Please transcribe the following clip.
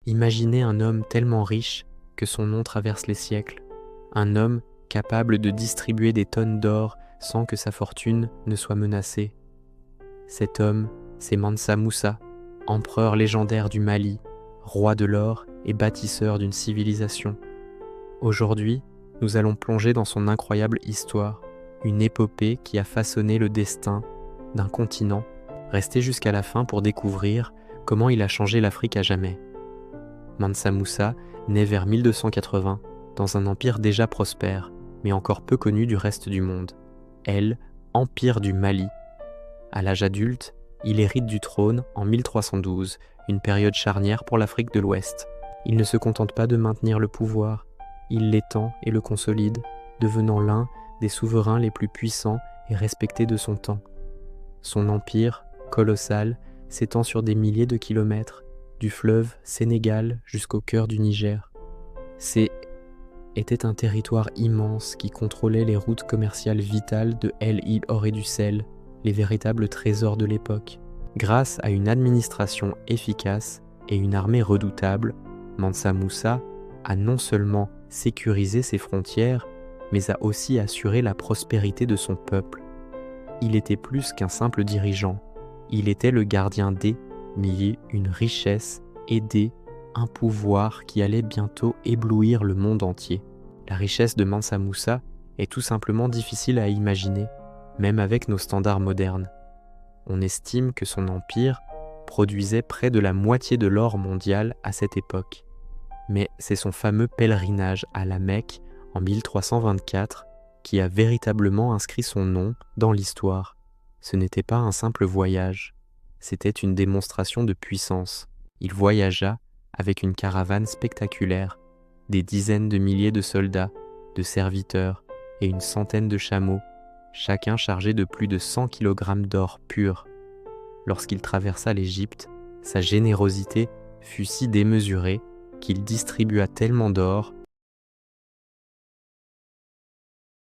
Imaginez un homme tellement riche que son nom traverse les siècles, un homme capable de distribuer des tonnes d'or sans que sa fortune ne soit menacée. Cet homme, c'est Mansa Moussa, empereur légendaire du Mali, roi de l'or et bâtisseur d'une civilisation. Aujourd'hui, nous allons plonger dans son incroyable histoire, une épopée qui a façonné le destin d'un continent. Restez jusqu'à la fin pour découvrir comment il a changé l'Afrique à jamais. Mansa Moussa naît vers 1280 dans un empire déjà prospère, mais encore peu connu du reste du monde. Empire du Mali. À l'âge adulte, il hérite du trône en 1312, une période charnière pour l'Afrique de l'Ouest. Il ne se contente pas de maintenir le pouvoir, il l'étend et le consolide, devenant l'un des souverains les plus puissants et respectés de son temps. Son empire, colossal, s'étend sur des milliers de kilomètres, du fleuve Sénégal jusqu'au cœur du Niger. Était un territoire immense qui contrôlait les routes commerciales vitales de El-Or et du sel, les véritables trésors de l'époque. Grâce à une administration efficace et une armée redoutable, Mansa Moussa a non seulement sécurisé ses frontières, mais a aussi assuré la prospérité de son peuple. Il était plus qu'un simple dirigeant, il était le gardien une richesse et un pouvoir qui allait bientôt éblouir le monde entier. La richesse de Mansa Moussa est tout simplement difficile à imaginer, même avec nos standards modernes. On estime que son empire produisait près de la moitié de l'or mondial à cette époque. Mais c'est son fameux pèlerinage à la Mecque en 1324 qui a véritablement inscrit son nom dans l'histoire. Ce n'était pas un simple voyage, c'était une démonstration de puissance. Il voyagea avec une caravane spectaculaire, des dizaines de milliers de soldats, de serviteurs et une centaine de chameaux, chacun chargé de plus de 100 kg d'or pur. Lorsqu'il traversa l'Égypte, sa générosité fut si démesurée qu'il distribua tellement d'or